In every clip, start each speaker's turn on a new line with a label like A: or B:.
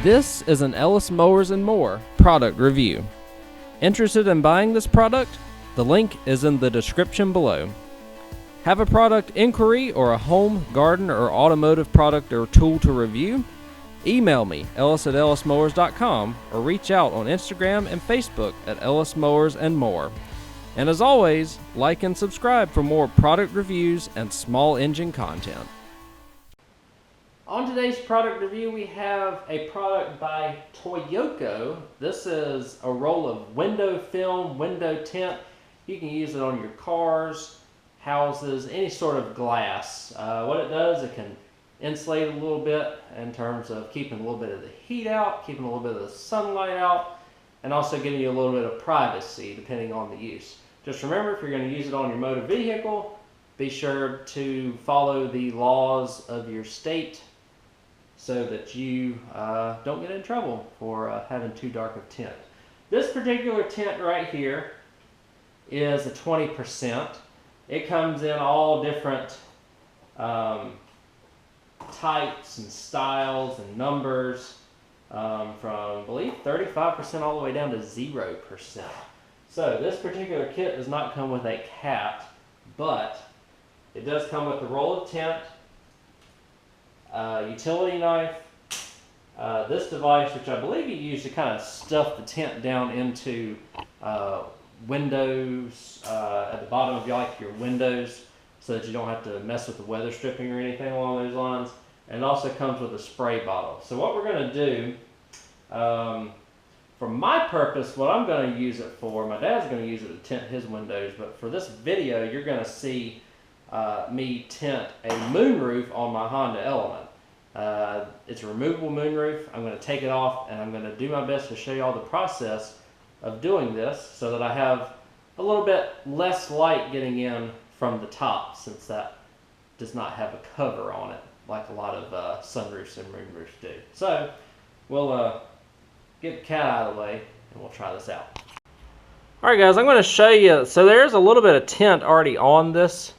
A: This is an Ellis Mowers and More product review. Interested in buying this product? The link is in the description below. Have a product inquiry or a home, garden, or automotive product or tool to review? Email me, ellis@ellismowers.com, or reach out on Instagram and Facebook at Ellis Mowers and More. And as always, like and subscribe for more product reviews and small engine content. On today's product review, we have a product by Toyoco. This is a roll of window film, window tint. You can use it on your cars, houses, any sort of glass. What it does, it can insulate a little bit in terms of keeping a little bit of the heat out, keeping a little bit of the sunlight out, and also giving you a little bit of privacy depending on the use. Just remember, if you're going to use it on your motor vehicle, be sure to follow the laws of your state so that you don't get in trouble for having too dark of tint. This particular tint right here is a 20%. It comes in all different types and styles and numbers, from I believe 35% all the way down to 0%. So this particular kit does not come with a cap, but it does come with a roll of tint, utility knife, this device, which I believe you use to kind of stuff the tint down into windows at the bottom of your windows, so that you don't have to mess with the weather stripping or anything along those lines. And it also comes with a spray bottle. So what we're going to do, for my purpose, what I'm going to use it for, my dad's going to use it to tint his windows, but for this video, you're going to see me tint a moonroof on my Honda Element. It's a removable moonroof. I'm going to take it off, and I'm going to do my best to show you all the process of doing this so that I have a little bit less light getting in from the top, since that does not have a cover on it like a lot of sunroofs and moonroofs do. So we'll get the cat out of the way and we'll try this out. Alright guys, I'm going to show you. So there's a little bit of tint already on this,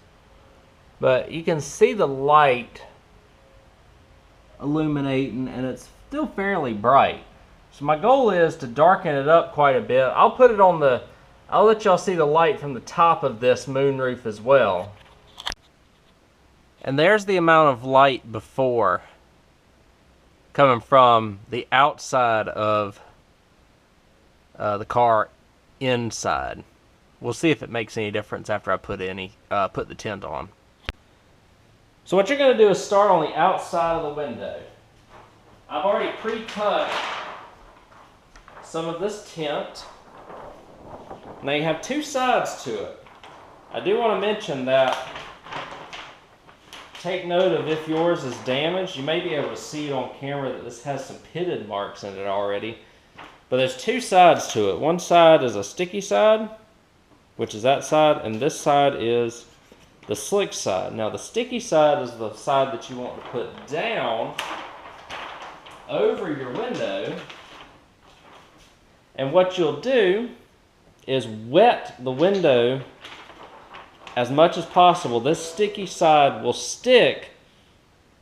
A: but you can see the light illuminating and it's still fairly bright. So my goal is to darken it up quite a bit. I'll let y'all see the light from the top of this moonroof as well. And there's the amount of light before coming from the outside of the car inside. We'll see if it makes any difference after I put the tint on. So what you're going to do is start on the outside of the window. I've already pre-cut some of this tint. Now you have two sides to it. I do want to mention that, take note of if yours is damaged. You may be able to see it on camera that this has some pitted marks in it already. But there's two sides to it. One side is a sticky side, which is that side, and this side is the slick side. Now the sticky side is the side that you want to put down over your window. And what you'll do is wet the window as much as possible. This sticky side will stick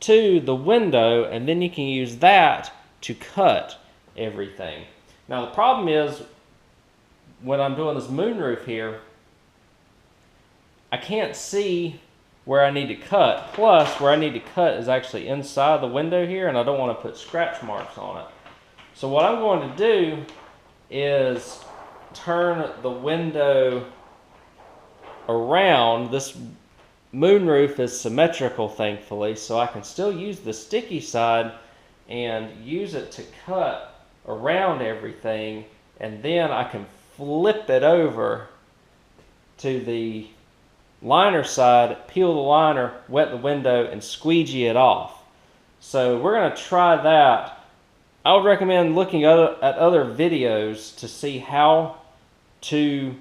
A: to the window, and then you can use that to cut everything. Now the problem is, when I'm doing this moonroof here, I can't see where I need to cut. Plus, where I need to cut is actually inside the window here, and I don't want to put scratch marks on it. So what I'm going to do is turn the window around. This moonroof is symmetrical, thankfully, so I can still use the sticky side and use it to cut around everything, and then I can flip it over to the liner side, peel the liner, wet the window, and squeegee it off. So we're going to try that. I would recommend looking at other videos to see how to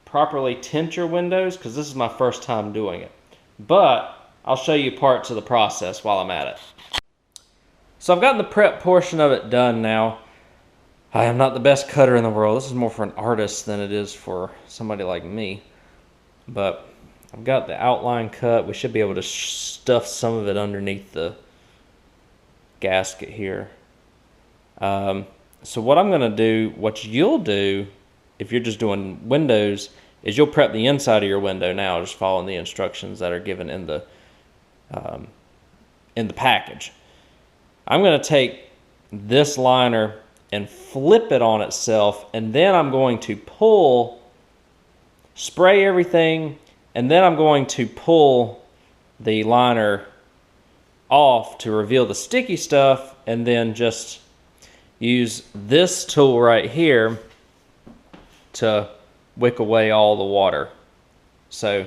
A: properly tint your windows, because this is my first time doing it. But I'll show you parts of the process while I'm at it. So I've gotten the prep portion of it done now. I am not the best cutter in the world. This is more for an artist than it is for somebody like me. But I've got the outline cut. We should be able to stuff some of it underneath the gasket here. So what I'm going to do, what you'll do if you're just doing windows, is you'll prep the inside of your window now, just following the instructions that are given in the package. I'm going to take this liner and flip it on itself, and then I'm going to spray everything, and then I'm going to pull the liner off to reveal the sticky stuff, and then just use this tool right here to wick away all the water. So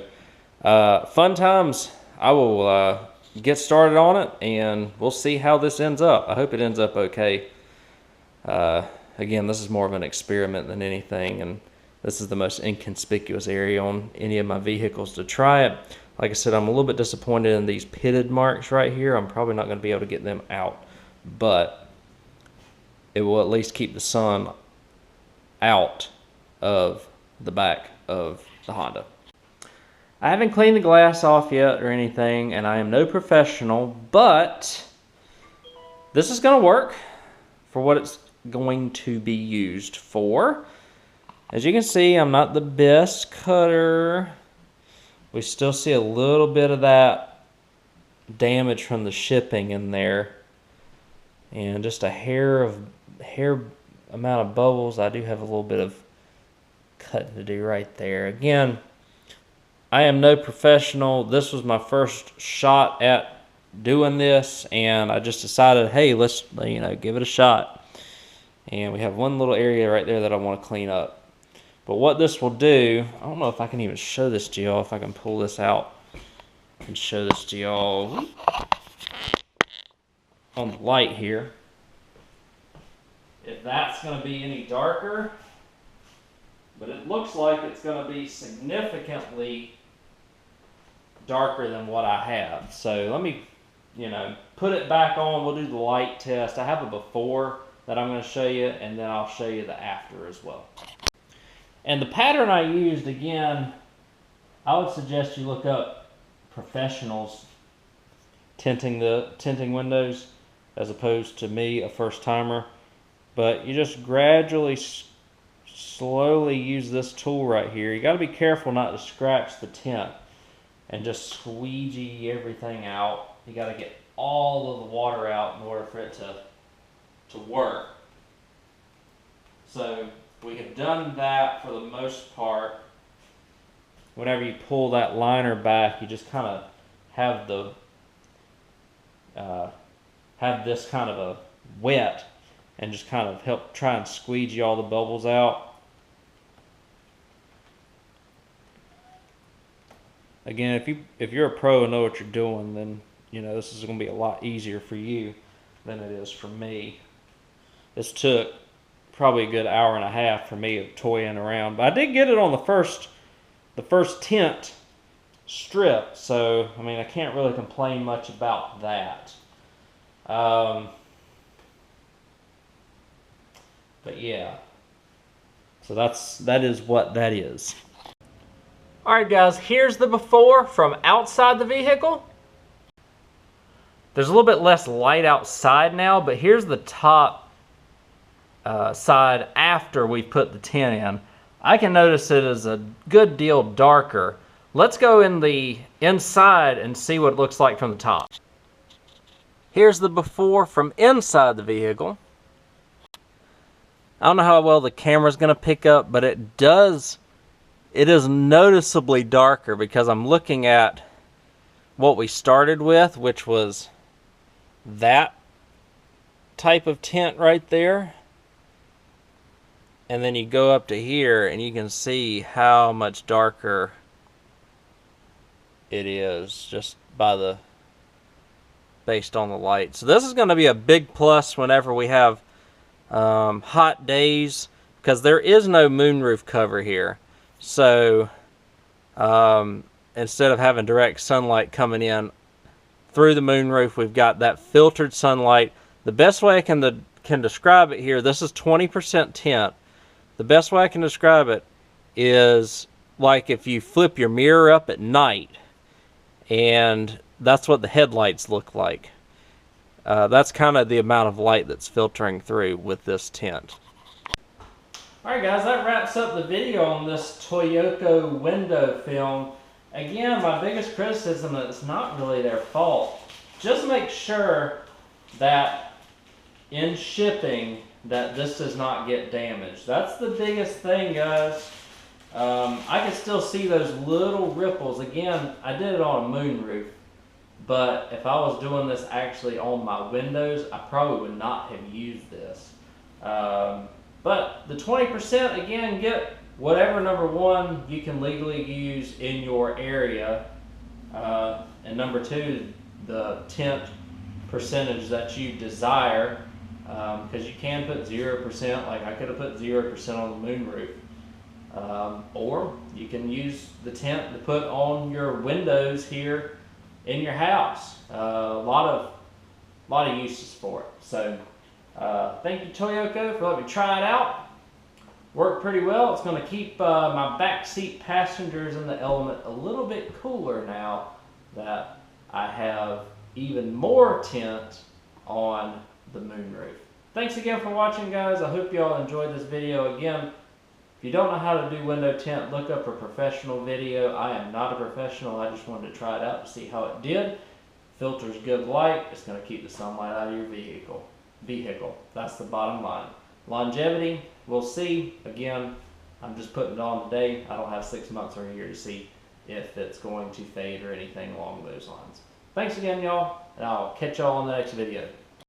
A: fun times. I will get started on it, and we'll see how this ends up. I hope it ends up okay. Again, this is more of an experiment than anything, and this is the most inconspicuous area on any of my vehicles to try it. Like I said, I'm a little bit disappointed in these pitted marks right here. I'm probably not going to be able to get them out, but it will at least keep the sun out of the back of the Honda. I haven't cleaned the glass off yet or anything, and I am no professional, but this is going to work for what it's going to be used for. As you can see, I'm not the best cutter. We still see a little bit of that damage from the shipping in there, and just a hair amount of bubbles. I do have a little bit of cutting to do right there. Again, I am no professional. This was my first shot at doing this, and I just decided, hey, let's give it a shot. And we have one little area right there that I want to clean up. But what this will do, I don't know if I can even show this to y'all, if I can pull this out and show this to y'all on the light here. If that's going to be any darker, but it looks like it's going to be significantly darker than what I have. So let me, put it back on. We'll do the light test. I have a before that I'm going to show you, and then I'll show you the after as well. And the pattern I used, again, I would suggest you look up professionals tinting windows as opposed to me, a first timer. But you just gradually, slowly use this tool right here. You got to be careful not to scratch the tint and just squeegee everything out. You got to get all of the water out in order for it to work. So we have done that for the most part. Whenever you pull that liner back, you just kind of have this kind of a wet, and just kind of help try and squeegee all the bubbles out. Again, if you're a pro and know what you're doing, then this is going to be a lot easier for you than it is for me. This took probably a good hour and a half for me of toying around, but I did get it on the first tint strip, so I can't really complain much about that. But yeah, so that is what that is. Alright guys, here's the before from outside the vehicle. There's a little bit less light outside now, but here's the top side after we put the tint in. I can notice it is a good deal darker. Let's go in the inside and see what it looks like from the top. Here's the before from inside the vehicle. I don't know how well the camera's going to pick up, but it is noticeably darker because I'm looking at what we started with, which was that type of tint right there. And then you go up to here and you can see how much darker it is just based on the light. So this is going to be a big plus whenever we have hot days, because there is no moonroof cover here. So instead of having direct sunlight coming in through the moonroof, we've got that filtered sunlight. The best way I can describe it here, this is 20% tint. The best way I can describe it is like if you flip your mirror up at night, and that's what the headlights look like. That's kind of the amount of light that's filtering through with this tint. Alright guys, that wraps up the video on this Toyoco window film. Again, my biggest criticism is it's not really their fault. Just make sure that in shipping that this does not get damaged. That's the biggest thing, guys. I can still see those little ripples. Again, I did it on a moonroof, but if I was doing this actually on my windows, I probably would not have used this. But the 20%, again, get whatever number one you can legally use in your area. And number two, the tint percentage that you desire. Because you can put 0%, like I could have put 0% on the moonroof. Or you can use the tint to put on your windows here in your house. A lot of uses for it. So thank you Toyoco for letting me try it out. Worked pretty well. It's going to keep my backseat passengers in the element a little bit cooler now that I have even more tint on the moonroof. Thanks again for watching, guys. I hope you all enjoyed this video. Again, if you don't know how to do window tint, look up a professional video. I am not a professional. I just wanted to try it out to see how it did. Filters good light. It's going to keep the sunlight out of your vehicle. That's the bottom line. Longevity, we'll see. Again, I'm just putting it on today. I don't have 6 months or a year to see if it's going to fade or anything along those lines. Thanks again, y'all, and I'll catch y'all on the next video.